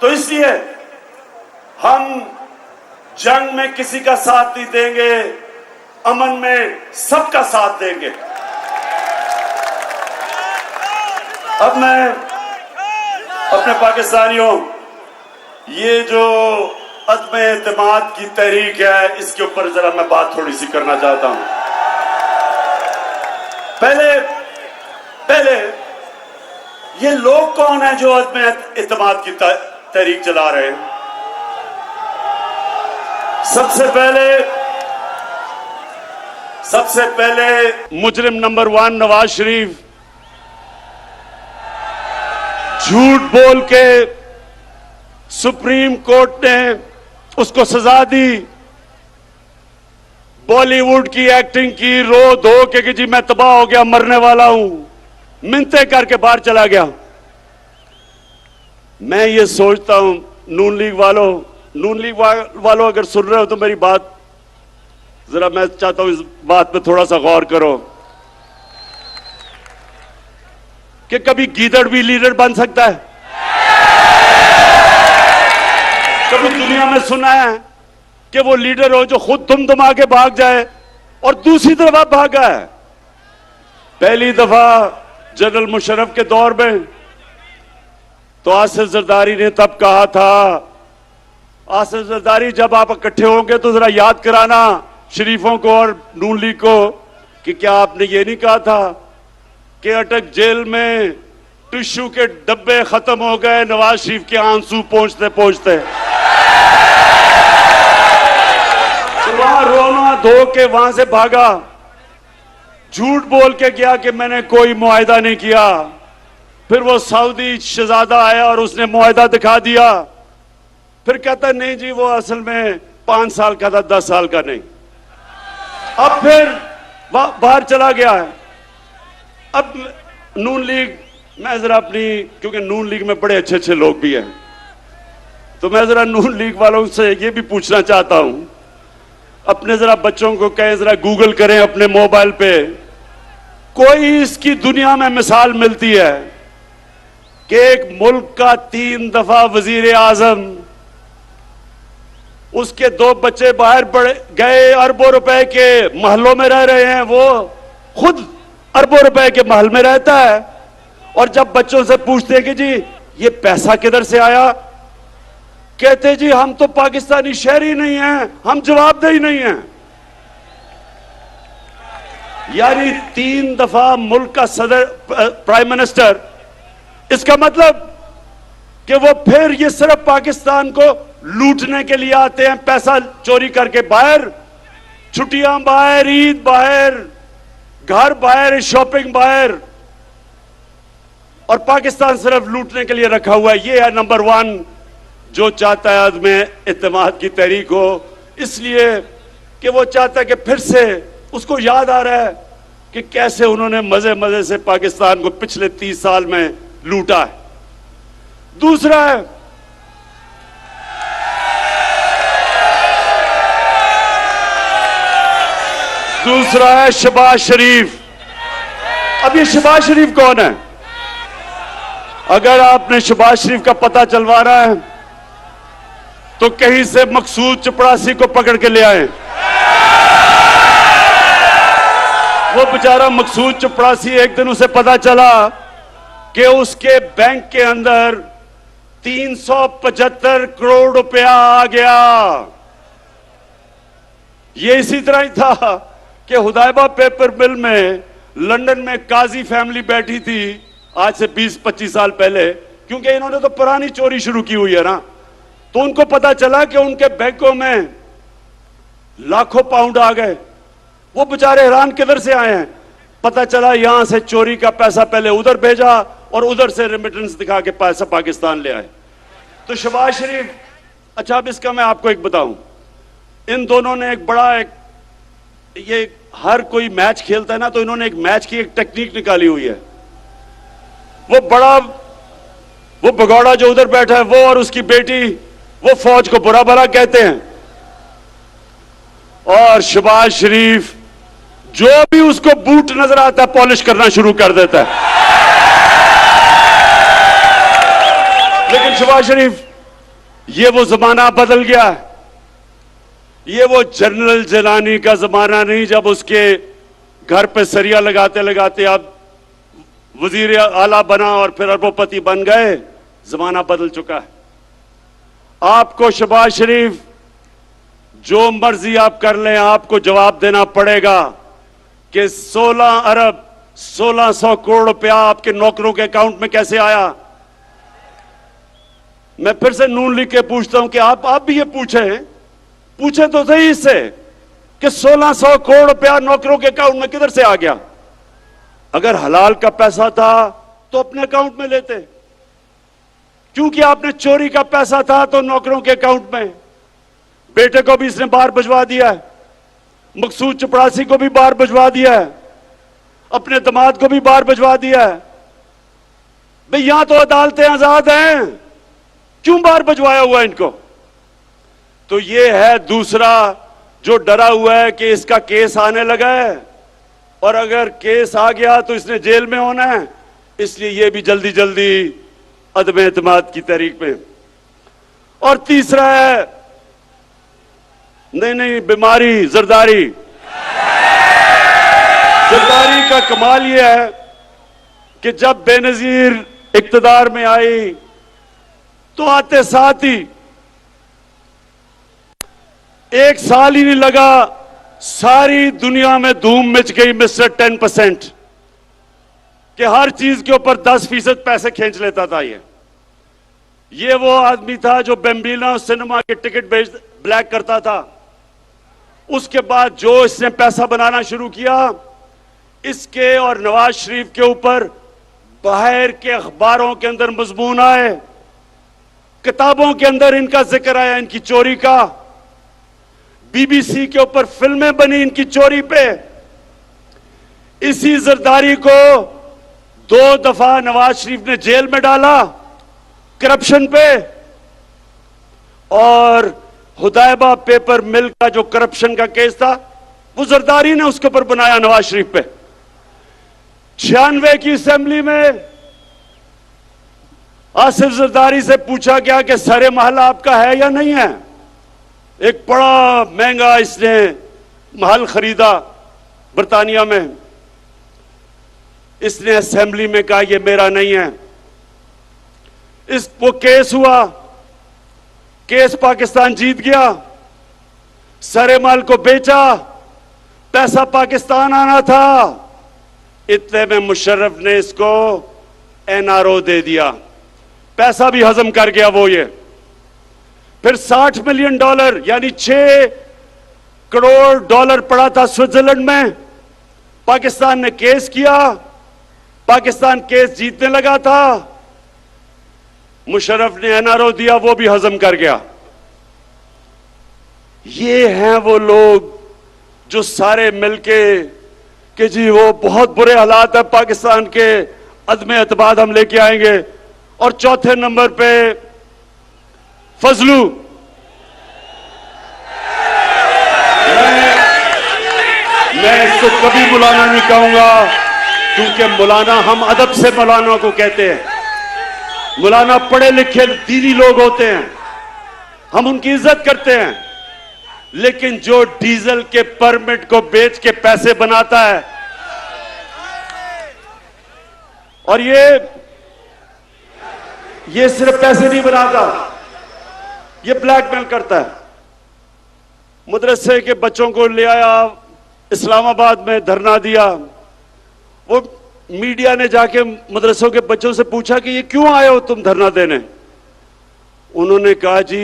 तो इसलिए हम जंग में किसी का साथ नहीं देंगे, अमन में सबका साथ देंगे। अब मैं अपने पाकिस्तानियों, ये जो अदम एतमाद की तहरीक है, इसके ऊपर जरा मैं बात थोड़ी सी करना चाहता हूं। पहले ये लोग कौन है जो अदम एतमाद की तहरीक चला रहे हैं? सबसे पहले मुजरिम नंबर 1 नवाज शरीफ झूठ बोल के सुप्रीम कोर्ट ने उसको सजा दी, बॉलीवुड की एक्टिंग की, रो धो के कि जी मैं तबाह हो गया, मरने वाला हूं, मिन्नतें करके बाहर चला गया। मैं ये सोचता हूं, नून लीग वालों अगर सुन रहे हो तो मेरी बात जरा, मैं चाहता हूं इस बात पे थोड़ा सा गौर करो कि कभी गीदड़ भी लीडर बन सकता है? कभी दुनिया में सुना है कि वो लीडर हो जो खुद दुमदुमा के भाग जाए और दूसरी तरफ भागा है? पहली दफा जनरल मुशर्रफ के दौर में तो आसिफ जरदारी ने तब कहा था, आसिफ जरदारी जब आप इकट्ठे होंगे तो जरा याद कराना शरीफों को और नून लीग को कि क्या आपने ये नहीं कहा था कि अटक जेल में टिश्यू के डब्बे खत्म हो गए नवाज शरीफ के आंसू पहुंचते पहुंचते, तो वहां रोना धो के वहां से भागा, झूठ बोल के गया कि मैंने कोई मुआहिदा नहीं किया। फिर वो सऊदी शहजादा आया और उसने मुआहिदा दिखा दिया, फिर कहता नहीं जी वो असल में 5 साल का था, 10 साल का नहीं। अब फिर बाहर चला गया है। अब नून लीग, मैं जरा अपनी, क्योंकि नून लीग में बड़े अच्छे अच्छे लोग भी हैं, तो मैं जरा नून लीग वालों से ये भी पूछना चाहता हूं, अपने जरा बच्चों को कहें जरा गूगल करें अपने मोबाइल पे, कोई इसकी दुनिया में मिसाल मिलती है कि एक मुल्क का 3 दफा वजीर आजम, उसके 2 बच्चे बाहर गए, अरबों रुपए के महलों में रह रहे हैं, वो खुद अरबों रुपए के महल में रहता है, और जब बच्चों से पूछते हैं कि जी ये पैसा किधर से आया, कहते जी हम तो पाकिस्तानी शहरी नहीं हैं, हम जवाबदेही नहीं हैं। यानी 3 दफा मुल्क का सदर, प्राइम मिनिस्टर, इसका मतलब कि वो फिर ये सिर्फ पाकिस्तान को लूटने के लिए आते हैं, पैसा चोरी करके बाहर, छुट्टियां बाहर, ईद बाहर, घर बाहर, शॉपिंग बाहर, और पाकिस्तान सिर्फ लूटने के लिए रखा हुआ है। ये है नंबर 1 जो चाहता है अदम एतमाद की तहरीक हो, इसलिए कि वो चाहता है कि फिर से उसको याद आ रहा है कि कैसे उन्होंने मजे मजे से पाकिस्तान को पिछले 30 साल में लूटा है। दूसरा है शहबाज शरीफ। अब ये शहबाज शरीफ कौन है? अगर आपने शहबाज शरीफ का पता चलवाना है तो कहीं से मकसूद चपड़ासी को पकड़ के ले आए। वो बेचारा मकसूद चपड़ासी, एक दिन उसे पता चला कि उसके बैंक के अंदर 375 करोड़ रुपया आ गया। ये इसी तरह ही था कि हुदैबा पेपर मिल में लंदन में काजी फैमिली बैठी थी आज से 20-25 साल पहले, क्योंकि इन्होंने तो पुरानी चोरी शुरू की हुई है ना, तो उनको पता चला कि उनके बैंकों में लाखों पाउंड आ गए। वो बेचारे हैरान, किधर से आए हैं? पता चला यहां से चोरी का पैसा पहले उधर भेजा और उधर से रेमिटेंस दिखा के पैसा पाकिस्तान ले आए। तो शहबाज शरीफ, अच्छा अब इसका मैं आपको एक बताऊं, इन दोनों ने एक बड़ा, ये हर कोई मैच खेलता है ना, तो इन्होंने एक मैच की एक टेक्निक निकाली हुई है। वो भगौड़ा जो उधर बैठा है, वो और उसकी बेटी, वो फौज को बुरा भला कहते हैं, और शहबाज शरीफ जो भी उसको बूट नजर आता है पॉलिश करना शुरू कर देता है। लेकिन शहबाज शरीफ ये वो जमाना बदल गया है। ये वो जनरल जिलानी का जमाना नहीं जब उसके घर पे सरिया लगाते लगाते आप वजीर आला बना और फिर अरबोपति बन गए। जमाना बदल चुका है। आपको शहबाज शरीफ जो मर्जी आप कर लें, आपको जवाब देना पड़ेगा कि 16 अरब 1600 करोड़ रुपया आपके नौकरों के अकाउंट में कैसे आया। मैं फिर से नून लिख के पूछता हूं कि आप भी ये पूछे तो सही इससे कि 1600 करोड़ रुपया नौकरों के अकाउंट में किधर से आ गया। अगर हलाल का पैसा था तो अपने अकाउंट में लेते, क्योंकि आपने चोरी का पैसा था तो नौकरों के अकाउंट में। बेटे को भी इसने बाहर भिजवा दिया है, मकसूद चपड़ासी को भी बाहर भिजवा दिया है, अपने दामाद को भी बाहर भिजवा दिया है। भाई यहां तो अदालतें आजाद हैं, क्यों बाहर भिजवाया हुआ है इनको। तो ये है दूसरा जो डरा हुआ है कि इसका केस आने लगा है और अगर केस आ गया तो इसने जेल में होना है, इसलिए ये भी जल्दी जल्दी अदम एतमाद की तहरीक में। और तीसरा है नहीं बीमारी जरदारी। जरदारी का कमाल यह है कि जब बेनजीर इक्तदार में आई तो आते साथ ही एक साल ही नहीं लगा, सारी दुनिया में धूम मच गई मिस्टर 10% कि हर चीज के ऊपर 10% पैसे खींच लेता था। ये वो आदमी था जो बेम्बिना सिनेमा के टिकट ब्लैक करता था। उसके बाद जो इसने पैसा बनाना शुरू किया, इसके और नवाज शरीफ के ऊपर बाहर के अखबारों के अंदर मजमून आए, किताबों के अंदर इनका जिक्र आया, इनकी चोरी का। बीबीसी के ऊपर फिल्में बनी इनकी चोरी पे। इसी जरदारी को 2 दफा नवाज शरीफ ने जेल में डाला करप्शन पे, और हुदैबा पेपर मिल का जो करप्शन का केस था वो जरदारी ने उसके ऊपर बनाया नवाज शरीफ पे। 96 की असेंबली में आसिफ जरदारी से पूछा गया कि सारे महल आपका है या नहीं है। एक बड़ा महंगा इसने महल खरीदा बर्तानिया में। इसने असेंबली में कहा ये मेरा नहीं है। वो केस हुआ, केस पाकिस्तान जीत गया, सारे माल को बेचा, पैसा पाकिस्तान आना था। इतने में मुशर्रफ ने इसको एनआरओ दे दिया, पैसा भी हजम कर गया वो। ये फिर $60 मिलियन यानी $6 करोड़ पड़ा था स्विट्जरलैंड में। पाकिस्तान ने केस किया, पाकिस्तान केस जीतने लगा था, मुशर्रफ ने एनआरओ दिया, वो भी हजम कर गया। ये हैं वो लोग जो सारे मिलके कि जी वो बहुत बुरे हालात है पाकिस्तान के, अदम एतमाद हम लेके आएंगे। और चौथे नंबर पे फजलू। मैं इसको कभी मौलाना नहीं कहूंगा, क्योंकि मौलाना हम अदब से मौलाना को कहते हैं। मौलाना पढ़े लिखे दीनी लोग होते हैं, हम उनकी इज्जत करते हैं। लेकिन जो डीजल के परमिट को बेच के पैसे बनाता है, और ये सिर्फ पैसे नहीं बनाता, ये ब्लैकमेल करता है। मदरसे के बच्चों को ले आया, इस्लामाबाद में धरना दिया। वो मीडिया ने जाके मदरसों के बच्चों से पूछा कि ये क्यों आए हो तुम धरना देने। उन्होंने कहा जी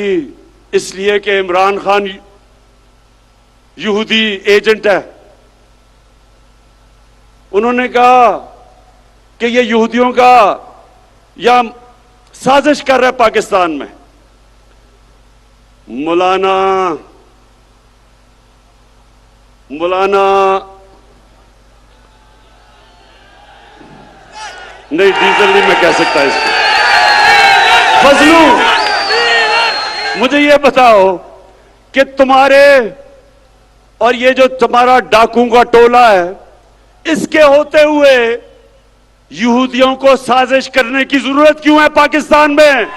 इसलिए कि इमरान खान यहूदी एजेंट है। उन्होंने कहा कि ये यहूदियों का या साजिश कर रहा है पाकिस्तान में। मौलाना नहीं, डीजल नहीं मैं कह सकता इसको। फजलू, मुझे ये बताओ कि तुम्हारे और ये जो तुम्हारा डाकुओं का टोला है, इसके होते हुए यहूदियों को साजिश करने की जरूरत क्यों है पाकिस्तान में?